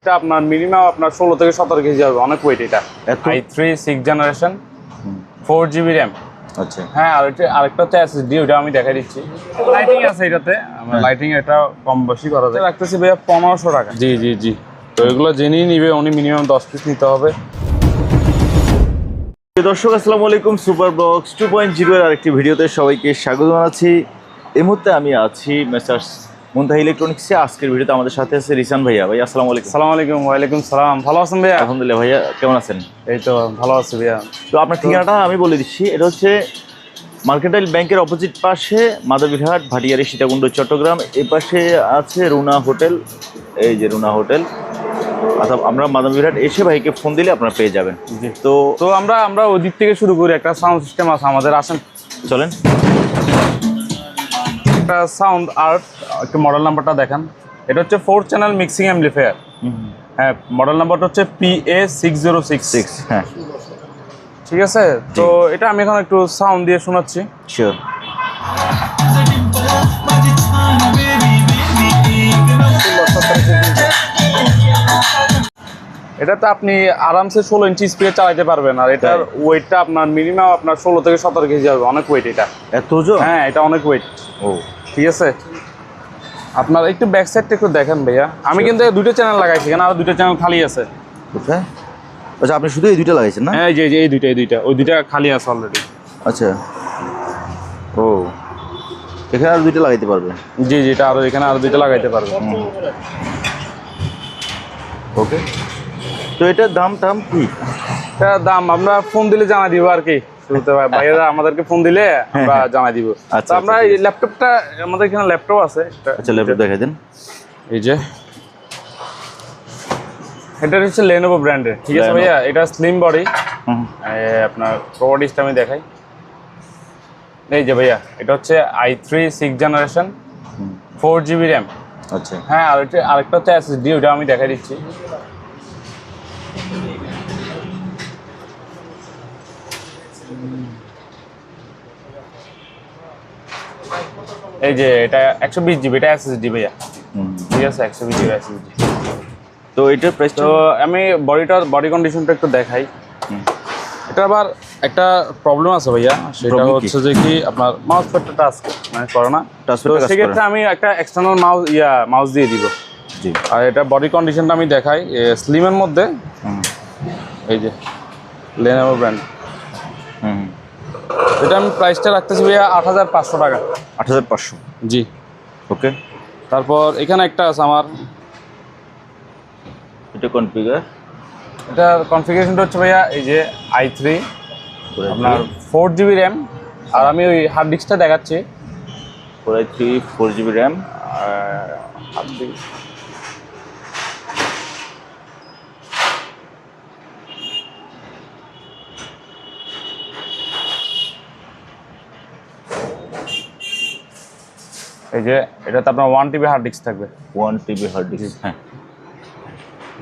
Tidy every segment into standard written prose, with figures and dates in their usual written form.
এটা আপনার মিনিমাম আপনার 16 থেকে 17 কেজি হবে, অনেক ওয়েট। এটা i3 6 জেনারেশন 4GB র্যাম। আচ্ছা হ্যাঁ, আর এটা আরেকটা হচ্ছে এসএসডি, ওটা আমি দেখাই দিচ্ছি। লাইটিং আছে এটাতে, আমরা লাইটিং এটা কম বেশি করা যায়। রাখতেছি ভাইয়া 1500 টাকা। জি জি জি। তো এগুলো জেনেই নিবে, উনি মিনিমাম 10 পিস নিতে হবে। দর্শক আসসালামু আলাইকুম, সুপার বক্স 2.0 এর আরেকটি ভিডিওতে সবাইকে স্বাগত জানাচ্ছি। এই মুহূর্তে আমি আছি মেসার্স মুনতাহা ইলেকট্রনিক্সে। আজকের ভিডিওতে আমাদের সাথে আছে রিসান ভাইয়া। ভাই আসসালামু আলাইকুম। আসসালামু আলাইকুম। ওয়ালাইকুম সালাম। ভালো আছেন ভাইয়া? আলহামদুলিল্লাহ ভাইয়া, কেমন আছেন? এই তো ভালো আছি ভাইয়া। তো আপনার ঠিকানাটা আমি বলে দিচ্ছি, এটা হচ্ছে মার্কেন্টাইল ব্যাংকের অপোজিট পাশে মাদারীহাট ভাটিয়ারি সীতাকুণ্ড চট্টগ্রাম। এই পাশে আছে রুনা হোটেল, এই যে রুনা হোটেল। অর্থাৎ আমরা মাদারীহাট এসে ভাইকে ফোন দিলে আপনারা পেয়ে যাবেন। তো তো আমরা ওই দিক থেকে শুরু করি। একটা সাউন্ড সিস্টেম আছে আমাদের, আসেন চলেন। একটা সাউন্ড আর্ট, একটা মডেল নাম্বারটা দেখেন। এটা হচ্ছে 4 চ্যানেল মিক্সিং অ্যাম্পলিফায়ার। হ্যাঁ, মডেল নাম্বারটা হচ্ছে PA6066। হ্যাঁ ঠিক আছে। তো এটা আমি এখন একটু সাউন্ড দিয়ে শোনাচ্ছি। শিওর। এটাতে আপনি আরামসে 16 ইঞ্চি স্পিডে চালাতে পারবেন। আর এটার ওয়েটটা আপনার মিনিমাম আপনার 16 থেকে 17 কেজি হবে, অনেক ওয়েট এটা। এত ওজন? হ্যাঁ, এটা অনেক ওয়েট। ও ঠিক আছে। আপনার একটু ব্যাক সাইডটা একটু দেখেন ভাইয়া। আমি কিন্তু দুটো চ্যানেল লাগাইছি, এখানে আরো দুটো চ্যানেল খালি আছে। কোথায়? আচ্ছা, আপনি শুধু এই দুইটা লাগাইছেন না? হ্যাঁ, এই দুইটা ওই দুইটা খালি আছে অলরেডি। আচ্ছা, ও এখানে আর দুইটা লাগাইতে পারবে? জি জি, এটা আরো এখানে আরো দুইটা লাগাইতে পারবে। ওকে। তো এটার দাম কি? এটার দাম আমরা ফোন দিলে জানা দিব আর কি। শুরুতে ভাইয়েরা আমাদেরকে ফোন দিলে আমরা জানা দিব। আচ্ছা, আমরা এই ল্যাপটপটা, আমাদের এখানে ল্যাপটপ আছে। আচ্ছা, ল্যাপটপ দেখাই দেন। এই যে এটা হচ্ছে Lenovo ব্র্যান্ডের। ঠিক আছে ভাইয়া, এটা স্লিম বডি। আপনার প্রপার্টিসটা আমি দেখাই। এই যে ভাইয়া, এটা হচ্ছে i3 6 জেনারেশন 4GB র্যাম। আচ্ছা হ্যাঁ, আর এটা আরেকটা হচ্ছে এসএসডি, ওটা আমি দেখাই দিচ্ছি। এই যে এটা 120GB, এটা এসএসডি ভাইয়া। ঠিক আছে, 120GB এসএসডি। তো এটার প্রাইস? তো আমি বডি কন্ডিশনটা একটু দেখাই। এটা আবার একটা প্রবলেম আছে ভাইয়া, সেটা হচ্ছে যে কি আপনার মাউস প্যাডটা টাচ মানে করে না। তো সেক্ষেত্রে আমি একটা এক্সটার্নাল মাউস দিয়ে দিব। জি। আর এটা বডি কন্ডিশনটা আমি দেখাই। স্লিমের মধ্যে এই যে Lenovo ব্র্যান্ড। এটা আমি প্রাইসটা রাখতেছি ভাইয়া 8500 টাকা। 8500? জি। ওকে। তারপর এখানে একটা আছে আমার, এটা কনফিগার। এটার কনফিগারেশনটা হচ্ছে ভাইয়া এই যে i3 আপনার 4GB র্যাম। আর আমি ওই হার্ড ডিস্কটা দেখাচ্ছি। 4i3 4GB RAM. Hard disk এই যে এটাতে আপনার 1TB হার্ড ডিস্ক থাকবে। 1TB hard disk. হ্যাঁ।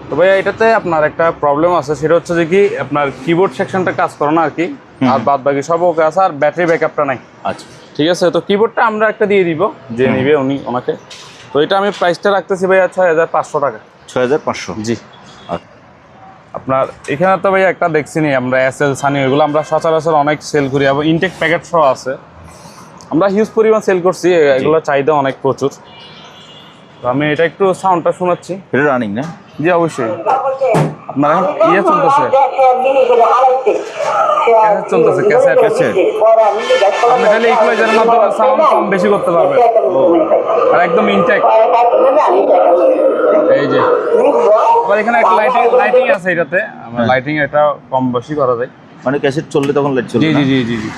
তো ভাইয়া এটাতে আপনার একটা প্রবলেম আছে, সেটা হচ্ছে যে কি আপনার কিবোর্ড সেকশনটা কাজ করে না আর কি। আর বাদ বাকি সব ওকে আছে, আর ব্যাটারি ব্যাকআপটা নাই। আচ্ছা ঠিক আছে। তো কিবোর্ডটা আমরা একটা দিয়ে দিব, যে নিবে ওনাকে। তো এটা আমি প্রাইসটা রাখতেছি ভাইয়া 6500 টাকা। 6500? জি। আপনার এখানে তো ভাইয়া একটা দেখছি নি আমরা, এসএল সানি, ওইগুলো আমরা সচরাচর অনেক সেল করি। আবার ইনটেক প্যাকেট সহ আছে, আমরা হিউজ পরিমাণ সেল করছি। এগুলো চাহিদা অনেক প্রচুর। তো আমি এটা একটু সাউন্ডটা শোনাচ্ছি। এটা রানিং না? জি অবশ্যই। আপনার এখন চলতেছে, ক্যাসেট চলতেছে। আপনি তাহলে ইকুয়ালাইজারের মাধ্যমে সাউন্ড কম বেশি করতে পারবেন। আর একদম ইনটেক। এই যে আবার এখানে একটা লাইটিং আছে এটাতে, আমরা লাইটিং এটা কম বেশি করা যায়। মানে ক্যাসেট চললে তখন লাইট চলবে? জি জি জি জি।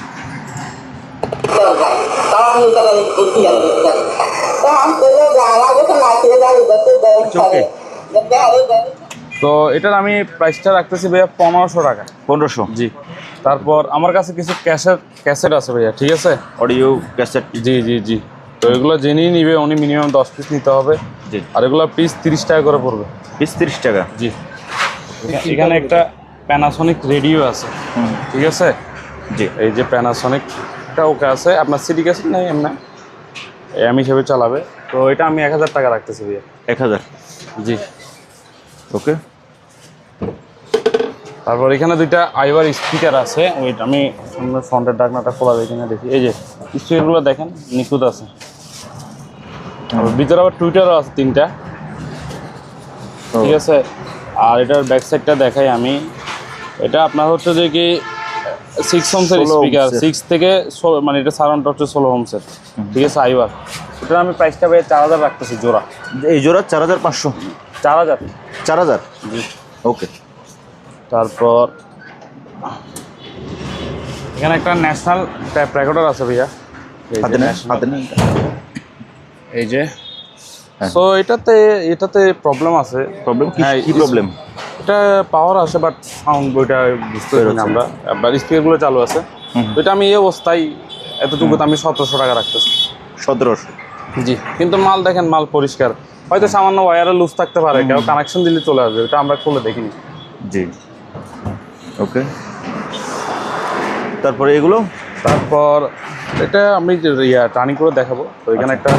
তো এটার আমি প্রাইসটা রাখতেছি ভাইয়া 1500 টাকা। 1500? জি। তারপর আমার কাছে কিছু ক্যাসেট আছে ভাইয়া। ঠিক আছে, অডিও ক্যাসেট। জি জি জি। তো এগুলো জেনেই নিবে, উনি মিনিমাম 10 পিস নিতে হবে। জি। আর এগুলো পিস 30 টাকা করে পড়বে। পিস 30 টাকা? জি। এখানে একটা প্যানাসোনিক রেডিও আছে। ঠিক আছে। জি। এই যে প্যানাসোনিকটা ওকে আছে। আপনার সিডি ক্যাসেট নেই এমনি এম হিসেবে চালাবে। তো এটা আমি 1000 টাকা রাখতেছি ভাইয়া। 1000? জি। ওকে। তারপর এখানে দুইটা আইওয়ার স্পিকার আছে, ওইটা আমি সামনে ফ্রন্টের ডাকনাটা খোলা এখানে দেখি, এই যে স্পিকারগুলো দেখেন নিখুঁত আছে। আর ভিতরে আবার টুইটারও আছে 3টা, ঠিক আছে। আর এটার ব্যাক সাইডটা দেখাই আমি, এটা আপনার হচ্ছে যে কি 6 ওহমসের 16 স্পিকার, ওহমসের। 6 থেকে মানে এটা সারাউন্ডটা হচ্ছে 16 ওহমসের, ঠিক আছে আইওয়ার। এটা আমি প্রাইসটা ভাই 4000 রাখতেছি জোড়া। এই জোড়া 4500। 4000। 4000। জি। ওকে। তারপর এখানে একটা ন্যাশনাল ট্যাপ রেকর্ডার আছে ভাইয়া, এই যে হাতে নেন, national- হাতে নেন। এই যে। হ্যাঁ। সো এটাতে প্রবলেম আছে। প্রবলেম কি? হ্যাঁ, কি প্রবলেম? এটা পাওয়ার আসে বাট সাউন্ড ওইটা বুঝতে পারি না বেরোচ্ছে আমরা, আবার স্পিকারগুলো চালু আছে। তো এটা আমি এই অবস্থায় এতটুকু আমি 1700 টাকা রাখতেছি। 1700। জি, কিন্তু মাল দেখেন, মাল পরিষ্কার। হয়তো সামান্য ওয়্যারে লুজ থাকতে পারে, কেউ কানেকশন দিলে চলে আসবে, এটা আমরা খুলে দেখিনি। জি। ওকে। তারপরে এগুলো? তারপর এটা আমি টার্নিং করে দেখাবো। তো এখানে একটা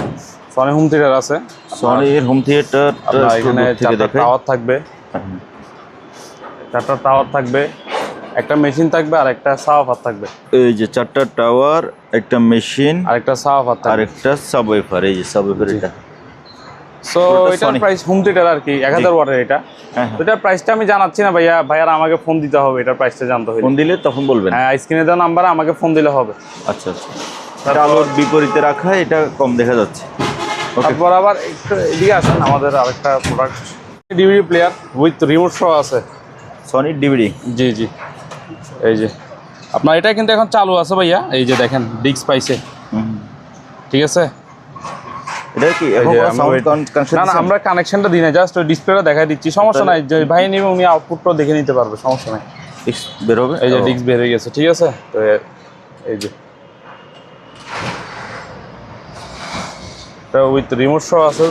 সনি হোম থিয়েটার আছে, সনির হোম থিয়েটার। আপনার এখানে 4টা টাওয়ার থাকবে, 4টা টাওয়ার থাকবে, একটা মেশিন থাকবে আর একটা সাবওয়ুফার থাকবে। এই যে 4টা টাওয়ার, একটা মেশিন আর একটা সাবওয়ুফার আর থাকবে। একটা সাবওয়ুফার। এই যে সাবওয়ুফার এটা। সো পুরোটা এটার Sony। প্রাইস হোম থিয়েটার আর কি 1000 ওয়াটের এটা। হ্যাঁ, তো এটার প্রাইসটা আমি জানাচ্ছি না ভাইয়া, ভাইয়ারা আমাকে ফোন দিতে হবে এটার প্রাইসটা জানতে হলে। ফোন দিলে তখন বলবেন। হ্যাঁ, স্ক্রিনে দেওয়া নাম্বারে আমাকে ফোন দিলে হবে। আচ্ছা আচ্ছা। এটা আলোর বিপরীতে রাখা, এটা কম দেখা যাচ্ছে। ওকে। তারপর আবার একটু এদিকে আসেন, আমাদের আরেকটা product DVD player with remote সহ আছে। সনির ডিভিডি। জি জি, এই যে আপনার এটা কিন্তু এখন চালু আছে ভাইয়া, এই যে দেখেন ডিস্ক পাইছে, ঠিক আছে। এটা কি এই এখন যে সাউন্ড আমরা কানেকশন? না না, আমরা কানেকশনটা দিই না, জাস্ট ওই ডিসপ্লেটা দেখাই দিচ্ছি, সমস্যা নাই। যে ভাই নিবে উনি আউটপুটটাও দেখে নিতে পারবে, সমস্যা নাই। বের হবে। এই যে ডিস্ক বের হয়ে গেছে, ঠিক আছে। তো এই যে এটা উইথ রিমোট সহ আছে।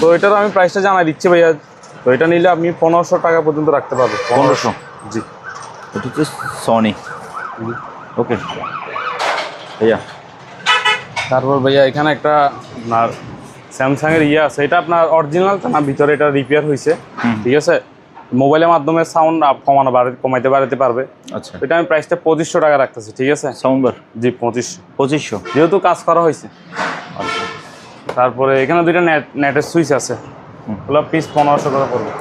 তো এটার আমি প্রাইসটা জানাই দিচ্ছি ভাইয়া। তো এটা নিলে আপনি 1500 টাকা পর্যন্ত রাখতে পারবেন। 1500। জি। এটা হচ্ছে সনি। ওকে ভাইয়া। তারপর ভাইয়া এখানে একটা আপনার স্যামসাং এর আছে, এটা আপনার অরিজিনালটা না, ভিতরে এটা রিপেয়ার হয়েছে, ঠিক আছে। মোবাইলের মাধ্যমে সাউন্ড কমানো বাড়াতে পারবে। আচ্ছা। এটা আমি প্রাইসটা 2500 টাকা রাখতেছি, ঠিক আছে। সাউন্ড বার জি 2500, 2500। যেহেতু কাজ করা হয়েছে। আচ্ছা। তারপরে এখানে দুইটা নেটের সুইচ আছে, ওগুলো পিস 1500 করে পড়বে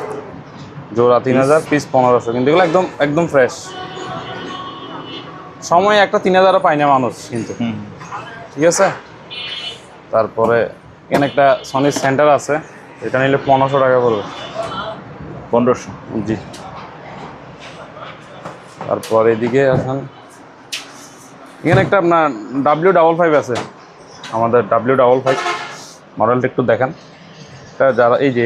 জোড়া, 3000 পিস 1500, কিন্তু এগুলো একদম একদম ফ্রেশ। সময় একটা 3000ও পায় না মানুষ কিন্তু, ঠিক আছে। তারপরে এখানে একটা সনির সেন্টার আছে, এটা নিলে 1500 টাকা পড়বে। 1500। জি। তারপর এদিকে আসেন, এখানে একটা আপনার W55 আছে, আমাদের W55 মডেলটা একটু দেখেন। এটা যারা এই যে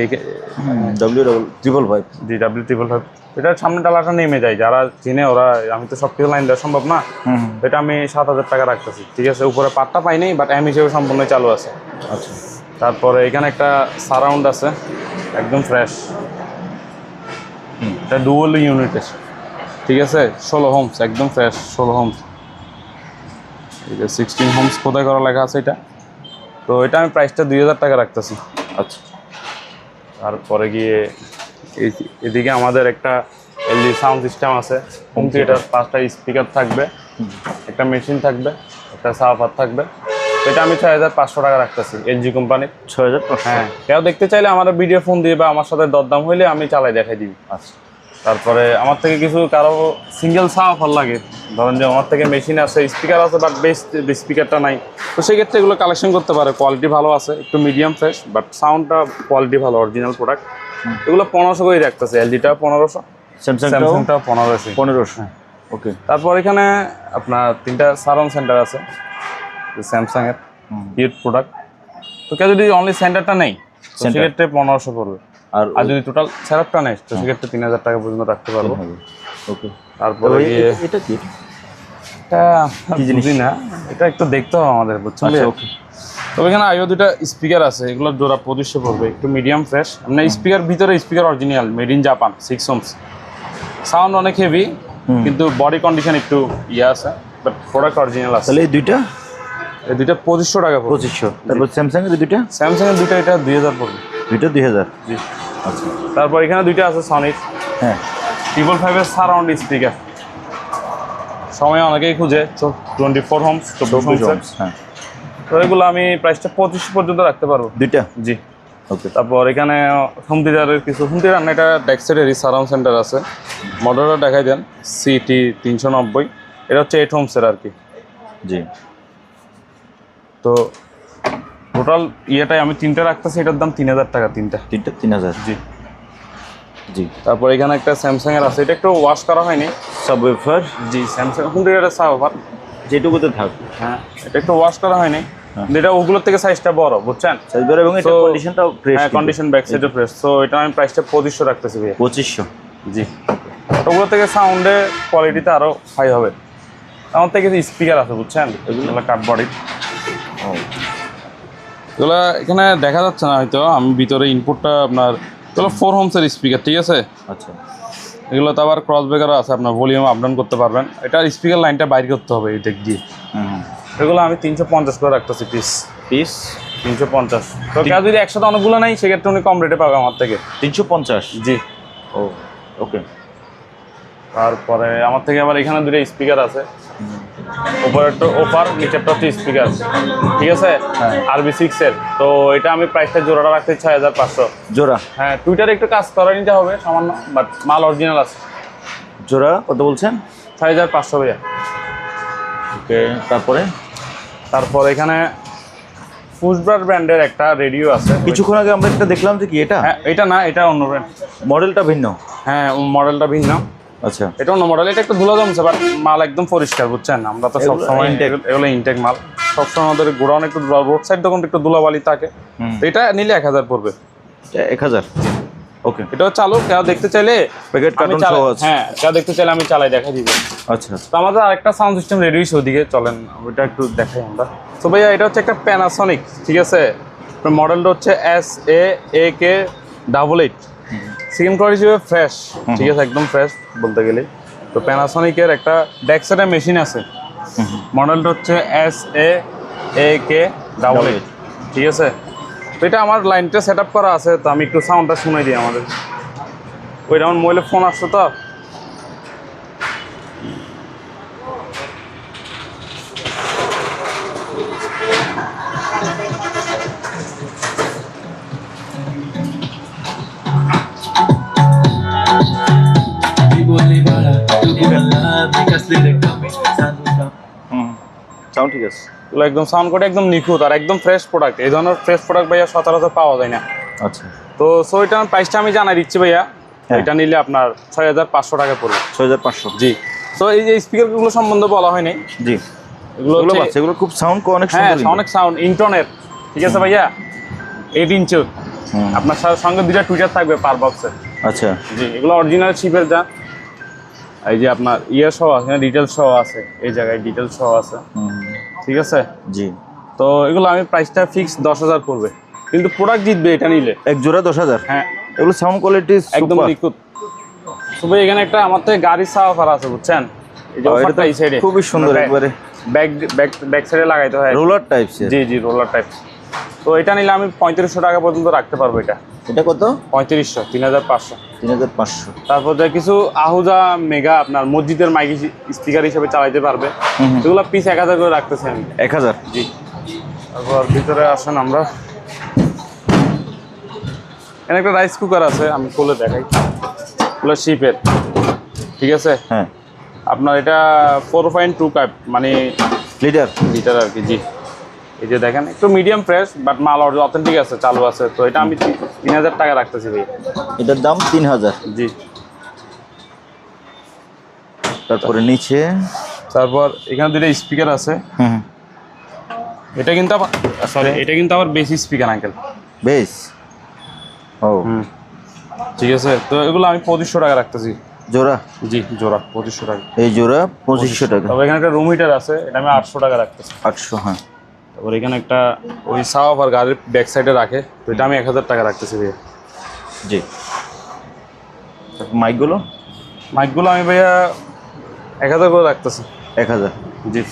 W55। জি W55, এটার সামনে ডালাটা নেমে যায়, যারা চিনে ওরা, আমি তো সব কিছু লাইন দেওয়া সম্ভব না। এটা আমি 7000 টাকা রাখতেছি, ঠিক আছে। উপরে পাটটা পাইনি, বাট এম হিসেবে সম্পূর্ণ চালু আছে। আচ্ছা। তারপরে এখানে একটা সারাউন্ড আছে, একদম ফ্রেশ, এটা ডুয়াল ইউনিটের, ঠিক আছে। 16 হোমস, একদম ফ্রেশ 16 হোমস। এই যে 16 হোমস কোথায় করা লেখা আছে এটা। তো এটা আমি প্রাইসটা 2000 টাকা রাখতেছি। আচ্ছা। তারপরে গিয়ে এদিকে আমাদের একটা এলজি সাউন্ড সিস্টেম আছে, হোম থিয়েটার, 5টা স্পিকার থাকবে, একটা মেশিন থাকবে, একটা সাবওয়ুফার থাকবে। এটা আমি 6500 টাকা রাখতেছি, এলজি কোম্পানির। 6500। হ্যাঁ, কেউ দেখতে চাইলে আমার ভিডিও ফোন দিয়ে বা আমার সাথে দরদাম হইলে আমি চালাই দেখাই দিই। আচ্ছা। তারপরে আমার থেকে কিছু কারো সিঙ্গেল সাবওয়ুফার লাগে, ধরেন যে আমার থেকে মেশিন আছে, স্পিকার আছে, বাট বেস্ট স্পিকারটা নাই, তো সেক্ষেত্রে এগুলো কালেকশন করতে পারে। কোয়ালিটি ভালো আছে, একটু মিডিয়াম ফ্রেশ, বাট সাউন্ডটা কোয়ালিটি ভালো, অরিজিনাল প্রোডাক্ট। এগুলো 1500 করে রাখতেছে, এলজিটা 1500, স্যামসাংটা 1500। 1500। ওকে। তারপর এখানে আপনার 3টা সারাউন্ড সেন্টার আছে স্যামসাং এর হিট প্রোডাক্ট। তো কেউ যদি অনলি সেন্টারটা নেই, তো সেক্ষেত্রে 1500 পড়বে। আর যদি টোটাল সেটআপটা নেয়, তো সেক্ষেত্রে 3000 টাকা পর্যন্ত রাখতে পারবো। ওকে। তারপরে এটা কি? এটা কি জিনিস না, এটা একটু দেখতে হবে আমাদের, বুঝছেন। আচ্ছা। ওকে। তবে এখানে আইও 2টা স্পিকার আছে, এগুলোর জোড়া 2500 পড়বে, একটু মিডিয়াম ফ্রেশ। মানে স্পিকার ভিতরে speaker original, made in Japan, 6 Ohm's. Sound অনেক হেভি, কিন্তু বডি কন্ডিশন একটু ইয়ে আছে, বাট প্রোডাক্ট অরিজিনাল আছে। তাহলে এই দুইটা? এই দুইটা 2500 টাকা পড়বে। 2500। তারপর স্যামসাং এর দুইটা? স্যামসাং এর দুইটা, এটা 2000 পড়বে। দুইটা 2000। জি। আচ্ছা। তারপর এখানে দুইটা আছে সনির হ্যাঁ 555 সারাউন্ড স্পিকার, সময় অনেকেই খুঁজে 24 হোমস 24 হোমস। হ্যাঁ তো এগুলো আমি প্রাইসটা 25 পর্যন্ত রাখতে পারবো। দুইটা। জি। ওকে। তারপর এখানে হোম থিয়েটারের কিছু হোম থিয়েটার না, এটা ডেক্সেটেরই সারাউন্ড সেন্টার আছে। মডেলটা দেখাই দেন, সিটি 390, এটা হচ্ছে 8 হোমসের আর কি। জি। তো টোটাল ইয়েটাই আমি তিনটা রাখতেছি, এটার দাম 3000 টাকা তিনটা। তিনটা 3000। জি। জি। তারপর এখানে একটা স্যামসাং এর আছে, এটা একটু ওয়াশ করা হয়নি। সাবওয়েফার। জি, স্যামসাং হোম থিয়েটারের সাবওয়েফার, যেটুকুতে থাক। হ্যাঁ এটা একটু ওয়াশ করা হয়নি, হ্যাঁ। এটা ওগুলোর থেকে সাইজটা বড়, বুঝছেন? সাইজ বড় এবং এটা So, কন্ডিশনটাও ফ্রেশ। হ্যাঁ কন্ডিশন ব্যাক সাইডে ফ্রেশ। সো এটা আমি প্রাইসটা 2500 রাখতেছি ভাই। 2500। জি। ওগুলো থেকে সাউন্ডে কোয়ালিটিতে আরো হাই হবে। আমার থেকে স্পিকার আছে, বুঝছেন? এগুলো কাঠবডি। এগুলো এখানে দেখা যাচ্ছে না হয়তো, আমি ভিতরে ইনপুটটা আপনার এগুলো 4 হোমসের স্পিকার, ঠিক আছে? আচ্ছা। এগুলো তো আবার ক্রস ব্রেকারও আছে, আপনার ভলিউম আপ ডাউন করতে পারবেন। এটা স্পিকার লাইনটা বাইর করতে হবে এই দিক দিয়ে। এগুলো আমি 350 করে রাখতেছি পিস। পিস 350। তো কেউ যদি একসাথে অনেকগুলো নাই, সেক্ষেত্রে উনি কম রেটে পাবে আমার থেকে। 350। জি। ও ওকে। তারপরে আমার থেকে আবার এখানে দুটো স্পিকার আছে, উপরেরটা ওপার, নিচেরটা হচ্ছে স্পিকার, ঠিক আছে? হ্যাঁ। RB6 এর। তো এটা আমি প্রাইসটা জোড়াটা রাখতে 6500 জোড়া। হ্যাঁ, টুইটারে একটু কাজ করে নিতে হবে সামান্য, বাট মাল অরিজিনাল আছে। জোড়া কত বলছেন? 6500 ভাইয়া। ওকে। তারপরে তারপর এখানে ফুসব্রার ব্র্যান্ডের একটা রেডিও আছে। কিছুক্ষণ আগে আমরা একটা দেখলাম যে কি এটা? হ্যাঁ এটা না, এটা অন্য ব্র্যান্ড। মডেলটা ভিন্ন। হ্যাঁ মডেলটা ভিন্ন। আচ্ছা। এটা অন্য মডেল, এটা একটু ধুলো জমছে, বাট মাল একদম পরিষ্কার, বুঝছেন? আমরা তো এগুলো সবসময় intake। এগুলো ইনটেক মাল, সবসময় আমাদের গোডাউন একটু রোড সাইড দোকান একটু ধুলাবালি থাকে। তো এটা নিলে 1000 পড়বে। 1000। ওকে। এটাও চালু, কেউ দেখতে চাইলে প্যাকেট আমি কার্টন চালাই। সহ আছে। হ্যাঁ কেউ দেখতে চাইলে আমি চালাই দেখা দিব। আচ্ছা। তো আমাদের আরেকটা সাউন্ড সিস্টেম রেডি হয়েছে ওদিকে, চলেন ওইটা একটু দেখাই আমরা। তো ভাইয়া এটা হচ্ছে একটা প্যানাসনিক, ঠিক আছে? মডেলটা হচ্ছে SA-AK88। সেকেন্ড কোয়ালিটি হিসেবে ফ্রেশ, ঠিক আছে, একদম ফ্রেশ বলতে গেলে। তো প্যানাসনিকের একটা ডেক্সেটের মেশিন আছে, মডেলটা হচ্ছে SA-AK88, ঠিক আছে? তো এটা আমার লাইনটা সেট আপ করা আছে, তো আমি একটু সাউন্ডটা শুনে দিই আমাদের। ওইটা আমার মোবাইলে ফোন আসতো তো। সাউন্ড ঠিক আছে। এগুলো একদম সাউন্ড কোয়ালিটি একদম নিখুঁত আর একদম ফ্রেশ প্রোডাক্ট। এই ধরনের ফ্রেশ প্রোডাক্ট ভাইয়া সচরাচর পাওয়া যায় না। আচ্ছা। তো সো এটার প্রাইসটা আমি জানাই দিচ্ছি ভাইয়া। এটা নিলে আপনার 6500 টাকা পড়বে। 6500। জি। তো এই যে স্পিকারগুলো সম্বন্ধে বলা হয়নি। জি। এগুলো হচ্ছে এগুলো খুব সাউন্ড অনেক হ্যাঁ সুন্দর। অনেক সাউন্ড ইন্টনের, ঠিক আছে ভাইয়া? 8 ইঞ্চ। আপনার সঙ্গে দুইটা টুইটার থাকবে পার বক্সে। আচ্ছা। জি, এগুলো অরিজিনাল চিপের যা। এই যে আপনার ইয়ে সহ আছে, ডিটেলস সহ আছে, এই জায়গায় ডিটেলস সহ আছে, ঠিক আছে? জি। তো এগুলো আমি প্রাইসটা ফিক্স 10000 পড়বে, কিন্তু প্রোডাক্ট জিতবে এটা নিলে। এক জোড়া 10000? হ্যাঁ এগুলো সাউন্ড কোয়ালিটি একদম নিখুঁত। তবে এখানে একটা আমার থেকে গাড়ির সাফার আছে, বুঝছেন? এই যে অফারটা এই সাইডে খুবই সুন্দর, একবারে ব্যাক সাইডে লাগাইতে হয়। Roller types. জি জি, রোলার টাইপ। তো এটা নিলে আমি 3500 টাকা পর্যন্ত রাখতে পারবো। এটা কত? 3500, 3500। 3500। তারপর যে কিছু আহুজা মেগা আপনার মসজিদের মাইক স্পিকার হিসেবে চালাইতে পারবে, এগুলো পিস 1000 করে রাখতেছি আমি। 1000? জি। তারপর ভিতরে আসেন আমরা, এখানে একটা রাইস কুকার আছে, আমি খুলে দেখাই। এগুলো শিপের, ঠিক আছে? হ্যাঁ। আপনার এটা 4.2 কাপ, মানে লিটার আর কি। জি। এই যে দেখেন একটু মিডিয়াম ফ্রেশ, বাট মাল অথেন্টিক আছে, চালু আছে। তো এটা আমি 3000 টাকা রাখতেছি ভাই। এটার দাম 3000? জি। তারপরে নিচে, তারপর এখানে দুটো স্পিকার আছে। এটা কিন্তু আবার সরি, এটা কিন্তু আবার বেশি স্পিকার আঙ্কেল। বেশ। ও ঠিক আছে। তো এগুলো আমি 2500 টাকা রাখতেছি জোড়া। জি, জোড়া 2500 টাকা। এই জোড়া 2500 টাকা। তবে এখানে একটা রুম হিটার আছে, এটা আমি 800 টাকা রাখতেছি। 800? হ্যাঁ। তারপর এখানে একটা ওই সাওয়াফ আর গাড়ির ব্যাক সাইডে রাখে, তো এটা আমি 1000 টাকা রাখতেছি ভাইয়া। জি। মাইকগুলো আমি ভাইয়া 1000 করে রাখতেছি। 1000? জি।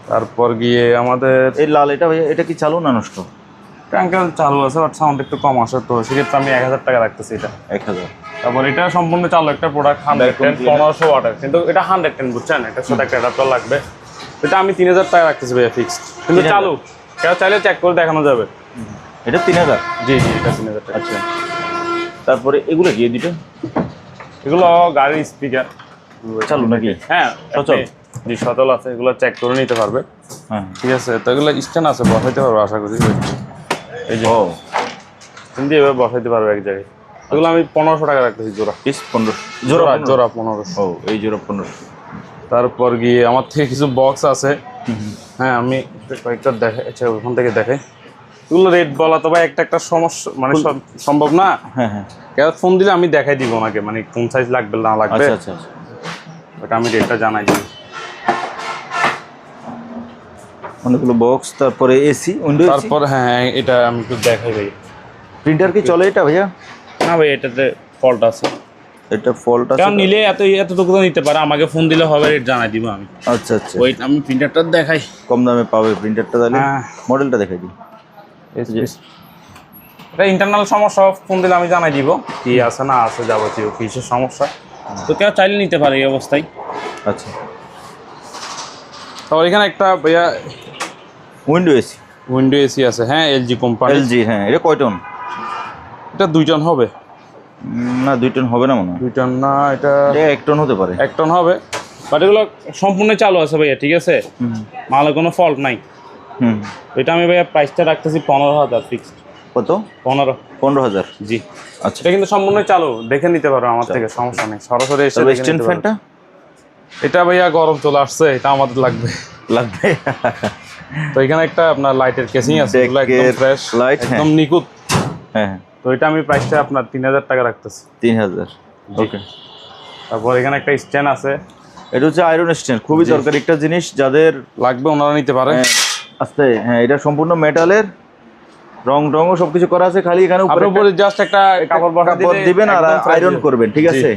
তারপর গিয়ে আমাদের এই লাল, এটা ভাইয়া এটা কি চালু না নষ্ট? আঙ্কেল চালু আছে, বাট সাউন্ড একটু কম আসে, তো সেক্ষেত্রে আমি 1000 টাকা রাখতেছি এটা। 1000। তারপর এটা সম্পূর্ণ চালু একটা প্রোডাক্ট 110 1500 ওয়াটের, কিন্তু এটা 110 বুঝছেন, এটার সাথে একটা অ্যাডাপ্টার লাগবে। এটা আমি 3000 টাকা রাখতেছি ভাইয়া ফিক্সড, কিন্তু 3000 চালু, কেউ চাইলে চেক করে দেখানো যাবে। এটা 3000। জি জি, এটা 3000 টাকা। আচ্ছা, তারপরে এগুলো কি দুটো এগুলো গাড়ির স্পিকার চালু নাকি? হ্যাঁ সচল? জি সচল আছে, এগুলো চেক করে নিতে পারবে। হ্যাঁ, ঠিক আছে, তো এগুলো স্ট্যান্ড আছে, বসাইতে পারবে আশা করি। এই যে ও কিন্তু এভাবে বসাইতে পারবে এক জায়গায়। এগুলো আমি 1500 টাকা রাখতেছি জোড়া। পিস 1500 জোড়া 1500? জোড়া 1500। ও এই জোড়া 1500। তারপর গিয়ে আমার থেকে কিছু বক্স আছে, হ্যাঁ আমি কয়েকটা দেখাই, আচ্ছা ওখান থেকে দেখাই। এগুলো রেট বলা তো ভাই একটা একটা সমস্যা, মানে সম্ভব না। হ্যাঁ হ্যাঁ, কেউ ফোন দিলে আমি দেখাই দিব ওনাকে, মানে কোন সাইজ লাগবে না লাগবে, আচ্ছা আচ্ছা আচ্ছা। ওটা আমি রেটটা জানাই দিই। অনেকগুলো বক্স, তারপরে এসি, উইন্ডো এসি। তারপর হ্যাঁ এটা আমি একটু দেখাই ভাই। প্রিন্টার কি চলে এটা ভাইয়া? না ভাই এটাতে ফল্ট আছে, এটা ফল্ট আছে? কারণ নিলে এতটুকু তো নিতে পারে, আমাকে ফোন দিলে হবে, রেট জানাই দিব আমি। আচ্ছা আচ্ছা, ওই আমি প্রিন্টারটা দেখাই। কম দামে পাবে প্রিন্টারটা, তাহলে হ্যাঁ। মডেলটা দেখাই দিই। এটা ইন্টারনাল সমস্যা, ফোন দিলে আমি জানাই দিব কি আছে না আছে, যাবতীয় কিসের সমস্যা, তো কেউ চাইলে নিতে পারে এই অবস্থায়। আচ্ছা, তো এখানে একটা ভাইয়া উইন্ডো এসি। উইন্ডো এসি আছে, হ্যাঁ এলজি কোম্পানি। এলজি, হ্যাঁ। এটা কয় টন? এটা 2 টন হবে। না 2 টন হবে না মনে হয়। 2 টন না, এটা 1 টন হতে পারে। 1 টন হবে, বাট এগুলো সম্পূর্ণ চালু আছে ভাইয়া, ঠিক আছে, মালে কোনো ফল্ট নাই। হুম, এটা আমি ভাইয়া প্রাইসটা রাখতেছি 15000 ফিক্সড। কত? 15,000 জি। আচ্ছা, এটা কিন্তু সম্পূর্ণ চালু, দেখে নিতে পারো আমার থেকে, সমস্যা নেই, সরাসরি এসে দেখে স্ট্যান্ড নিতে পারো। ফ্যানটা এটা ভাইয়া গরম চলে আসছে, এটা আমাদের লাগবে। লাগবে। তো এখানে একটা আপনার লাইটের কেসিং আছে, এগুলো একদম ডেকের ফ্রেশ, লাইট, একদম নিখুঁত। হ্যাঁ, তো এটা আমি প্রাইসটা আপনার 3000 টাকা রাখতেছি। 3000। ওকে। তারপর এখানে একটা স্ট্যান্ড আছে, এটা হচ্ছে আয়রন স্ট্যান্ড, খুবই দরকারি একটা জিনিস, যাদের লাগবে ওনারা নিতে পারে। আস্তে, হ্যাঁ এটা সম্পূর্ণ মেটালের, রং টংও সবকিছু করা আছে, খালি এখানে আপনার উপরে জাস্ট একটা কাপড় বসা দিবেন আর আয়রন করবেন, ঠিক আছে?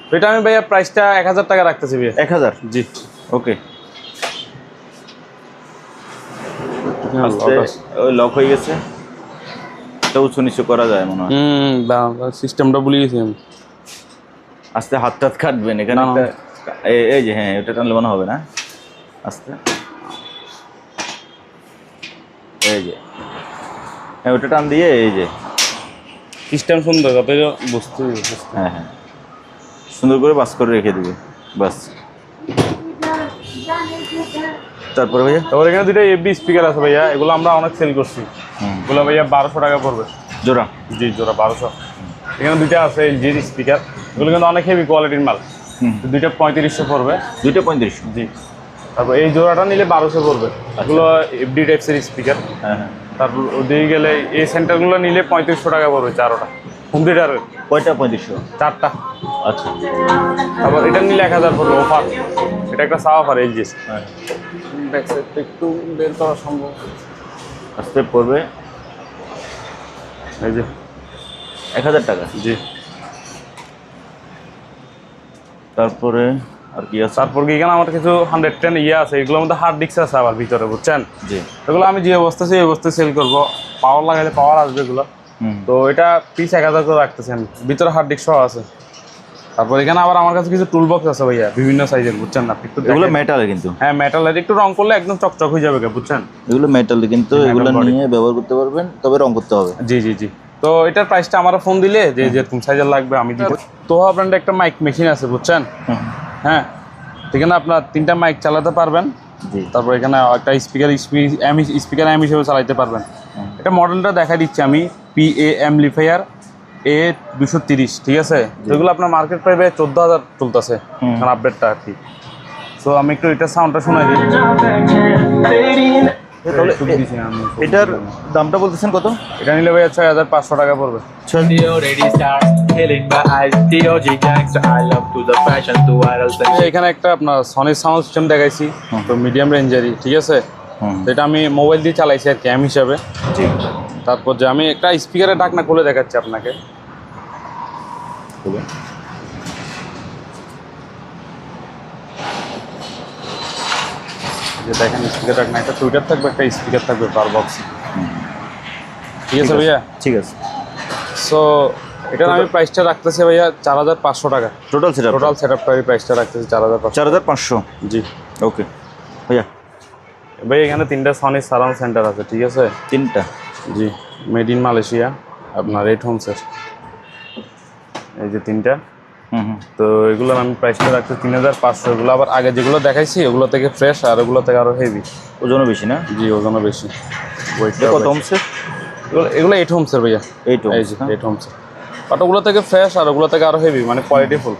তো এটা আমি ভাইয়া প্রাইসটা 1000 টাকা রাখতেছি ভাইয়া। 1000? জি। ওকে। ওই লক হয়ে গেছে, এটা উঁচু নিচু করা যায় মনে হয়। সিস্টেমটা ভুলে গেছি আমি। আস্তে হাত টাত কাটবেন এখানে না, একটা, এই যে হ্যাঁ, এটা টানলে মনে হবে না। আস্তে, এই যে হ্যাঁ, ওটা টান দিয়ে, এই যে সিস্টেম সুন্দর, কত বুঝতে। হ্যাঁ হ্যাঁ, সুন্দর করে বাস করে রেখে দিবে, বাস। তারপরে ভাইয়া তারপর এখানে দুটো এফবি স্পিকার আছে ভাইয়া, এগুলো আমরা অনেক সেল করছি। এগুলো ভাইয়া 1200 টাকা পড়বে জোড়া। জি জোড়া 1200। এখানে দুইটা আছে এলজির স্পিকার, এগুলো কিন্তু অনেক হেভি কোয়ালিটির মাল। দুইটা 3500 পড়বে। দুইটা 3500? জি। তারপর এই জোড়াটা নিলে 1200 পড়বে। এগুলো এফডি টাইপসের স্পিকার। হ্যাঁ হ্যাঁ। তারপর ওদিকে গেলে এই সেন্টারগুলো নিলে 3500 টাকা পড়বে চারোটা, হোম থিয়েটারের। কয়টা 3500? 4টা। আচ্ছা। তারপর এটা নিলে 1000 পড়বে অফার, এটা একটা সাফ অফার এলজি। হ্যাঁ, ব্যাক সাইডটা একটু বের করা সম্ভব। আস্তে পড়বে, এই যে 1000 টাকা। জি। তারপরে আর কি আছে? তারপর কি এখানে আমার কিছু 110 ইয়ে আছে, এগুলোর মধ্যে হার্ড ডিস্ক আছে আবার ভিতরে, বুঝছেন? জি। এগুলো আমি যে অবস্থা সেই অবস্থায় সেল করবো, পাওয়ার লাগালে পাওয়ার আসবে এগুলো। তো এটা পিস 1000 করে রাখতেছেন, ভিতরে হার্ড ডিস্ক সহ আছে। তারপর এখানে আবার আমার কাছে কিছু টুল বক্স আছে ভাইয়া, বিভিন্ন সাইজের, বুঝছেন না? একটু এগুলো মেটালে কিন্তু, হ্যাঁ মেটালের, একটু রং করলে একদম চকচক হয়ে যাবে, বুঝছেন? এগুলো মেটালে কিন্তু, এগুলো নিয়ে ব্যবহার করতে পারবেন, তবে রং করতে হবে। জি জি জি। তো এটার প্রাইসটা আমার ফোন দিলে যে যেরকম সাইজের লাগবে আমি দিব। তোহা ব্র্যান্ডের একটা মাইক মেশিন আছে, বুঝছেন? হ্যাঁ, এখানে আপনার 3টা মাইক চালাতে পারবেন। জি। তারপর এখানে একটা স্পিকার এম হিসেবে চালাতে পারবেন। এটা মডেলটা দেখা দিচ্ছি আমি, PA অ্যাম্পলিফায়ার A230, ঠিক আছে? যেগুলো আপনার মার্কেট প্রাইসে 14000 চলতেছে, আপডেটটা আর কি। সো আমি একটু এটা সাউন্ডটা শোনাই দিই। তাহলে এটার দামটা বলতেছেন কত? এটা নিলে ভাই 6500 টাকা পড়বে। এখানে একটা আপনার সনির সাউন্ড সিস্টেম দেখাইছি, তো মিডিয়াম রেঞ্জেরই, ঠিক আছে? এটা আমি মোবাইল দিয়ে চালাইছি আর কি, এম হিসাবে। তারপর যে আমি একটা স্পিকারের ঢাকনা খুলে দেখাচ্ছি আপনাকে। যে দেখেন স্পিকার ঢাকনা, একটা টুইটার থাকবে, একটা স্পিকার থাকবে পার বক্স। ঠিক আছে ভাইয়া। ঠিক আছে। সো এটার আমি প্রাইসটা রাখতেছি ভাইয়া 4500 টাকা। টোটাল সেটআপটার প্রাইসটা রাখতেছি 4500। 4500। জি ওকে ভাইয়া। ভাই এখানে 3টা সনি সারাউন্ড সেন্টার আছে, ঠিক আছে? 3টা। জি, মেড ইন মালয়েশিয়া, আপনার রেড হোমসের এই যে 3টা। তো এগুলোর আমি প্রাইসটা রাখছি 3500। এগুলো আবার আগে যেগুলো দেখাইছি ওগুলো থেকে ফ্রেশ, আর ওগুলো থেকে আরো হেভি, ওজনও বেশি না? জি ওজনও বেশি। ওয়েটটা কত হোমসের? এগুলো 8 হোমসের ভাইয়া। 8 হোমস। 8 হোমসের, বাট ওগুলো থেকে ফ্রেশ আর ওগুলো থেকে আরো হেভি, মানে কোয়ালিটি ফুল।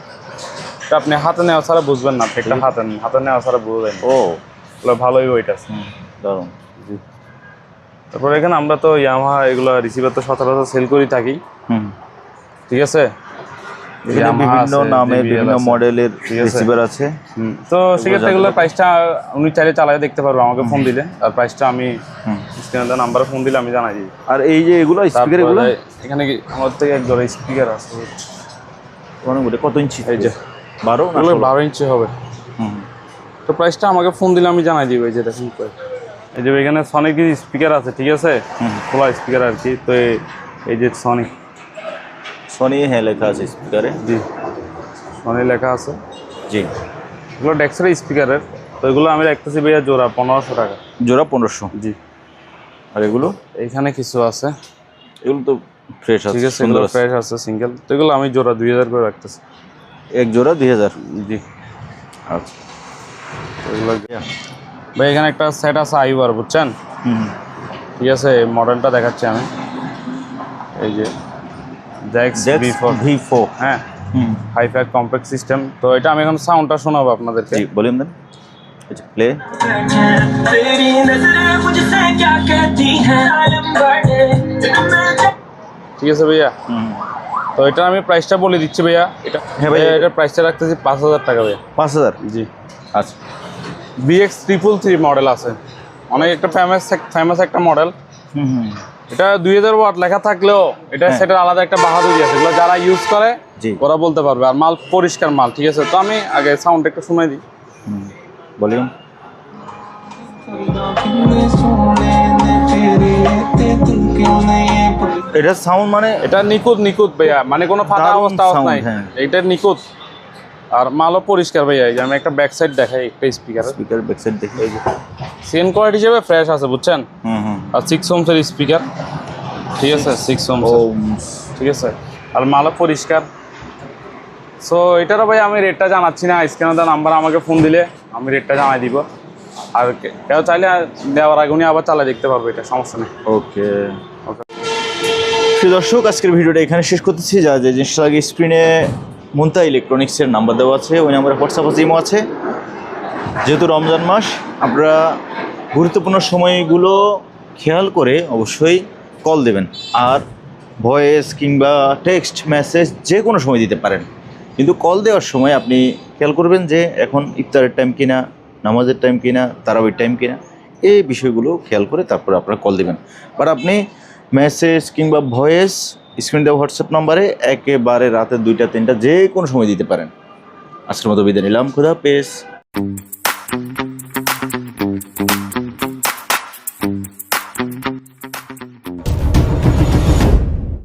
এটা আপনি হাতে নেওয়া ছাড়া বুঝবেন না, একটা হাতে নেওয়া ছাড়া বুঝবেন। ও ওগুলো ভালোই ওয়েট আছে। দারুণ। জি। তারপরে এখানে আমরা তো ইয়ামাহা এগুলো রিসিভার তো সচরাচর সেল করি থাকি, ঠিক আছে? বিভিন্ন নামে বিভিন্ন মডেলের রিসিভার আছে। তো সেক্ষেত্রে এগুলোর প্রাইসটা উনি চাইলে চালায় দেখতে পারবো, আমাকে ফোন দিলে, আর প্রাইসটা আমি স্ক্রিনে নাম্বারে ফোন দিলে আমি জানাই দিই। আর এই যে এগুলো স্পিকার, এগুলো এখানে কি আমার থেকে এক জোড়া স্পিকার আছে, অনেকগুলো। কত ইঞ্চি? এই যে 12 না 12 ইঞ্চি হবে। তো প্রাইসটা আমাকে ফোন দিলে আমি জানাই দিব। এই যে দেখুন, এই যে এখানে সনিকের স্পিকার আছে, ঠিক আছে? খোলা স্পিকার আর কি। তো এই যে সনি হ্যাঁ লেখা আছে স্পিকারে। জি, সনি লেখা আছে। জি, এগুলো ডেক্সের স্পিকারের। তো এগুলো আমি রাখতেছি ভাইয়া জোড়া 1500 টাকা। জোড়া 1500? জি। আর এগুলো? এখানে কিছু আছে, এগুলো তো ফ্রেশ আছে, ঠিক আছে? এগুলো ফ্রেশ আছে সিঙ্গেল। তো এগুলো আমি জোড়া 2000 করে রাখতেছি। এক জোড়া 2000? জি। আচ্ছা। এগুলো ভাই এখানে একটা সেট আছে আইবার, বুঝছেন? ঠিক আছে, মডেলটা দেখাচ্ছি আমি। এই যে জ্যাক্স V4, হ্যাঁ, হাইফাই কম্প্যাক্ট সিস্টেম। তো এটা আমি এখন সাউন্ডটা শোনাবো আপনাদেরকে। জি, বলুন দেন। আচ্ছা, প্লে। ঠিক আছে ভাইয়া। তো এটা আমি প্রাইসটা বলে দিচ্ছি ভাইয়া। এটা হ্যাঁ ভাইয়া, এটা প্রাইসটা রাখতেছি 5000 টাকা ভাইয়া। 5000? জি। আচ্ছা। BX333 মডেল আছে, অনেক একটা ফেমাস একটা মডেল। এটা 2000 ওয়াট লেখা থাকলেও এটা সেটার আলাদা একটা বাহাদুরি আছে। এগুলো যারা ইউজ করে ওরা বলতে পারবে, আর মাল পরিষ্কার মাল, ঠিক আছে? তো আমি আগে সাউন্ড একটু শুনাই দিই। ভলিউম। এটা সাউন্ড মানে এটা নিখুঁত ভাইয়া, মানে কোনো ফাটা অবস্থা নাই। এটা নিখুঁত আর মালও পরিষ্কার ভাইয়া। এই যে আমি একটা ব্যাক সাইড দেখাই, একটা স্পিকার ব্যাক সাইড দেখি। এই যে সেম কোয়ালিটি হিসেবে ফ্রেশ আছে, বুঝছেন? আর 6 ওহমসের স্পিকার, ঠিক আছে? 6 ওহমস, ঠিক আছে? আর মালও পরিষ্কার। সো এটারও ভাই আমি রেটটা জানাচ্ছি না, স্ক্রিনে দেওয়া নাম্বার আমাকে ফোন দিলে আমি রেটটা জানাই দিব। আর কেউ চাইলে দেওয়ার আগে উনি আবার চালিয়ে দেখতে পারবে, এটা সমস্যা নেই। ওকে। প্রিয় দর্শক, আজকের ভিডিওটা এখানে শেষ করতেছি। যা যে জিনিসটা আগে স্ক্রিনে মুনতা ইলেকট্রনিক্সের নাম্বার দেওয়া আছে, ওই নাম্বারে হোয়াটসঅ্যাপ আছে, ইমো আছে। যেহেতু রমজান মাস, আপনারা গুরুত্বপূর্ণ সময়গুলো খেয়াল করে অবশ্যই কল দেবেন। আর ভয়েস কিংবা টেক্সট মেসেজ যে কোনো সময় দিতে পারেন, কিন্তু কল দেওয়ার সময় আপনি খেয়াল করবেন যে এখন ইফতারের টাইম কিনা, নামাজের টাইম কিনা, তারাবির টাইম কিনা, এই বিষয়গুলো খেয়াল করে তারপরে আপনারা কল দেবেন। বাট আপনি মেসেজ কিংবা ভয়েস স্ক্রিন দেওয়া হোয়াটসঅ্যাপ নাম্বারে একেবারে রাতে 2টা 3টা যে কোনো সময় দিতে পারেন। আজকের মতো বিদায় নিলাম, খুদা হাফেজ।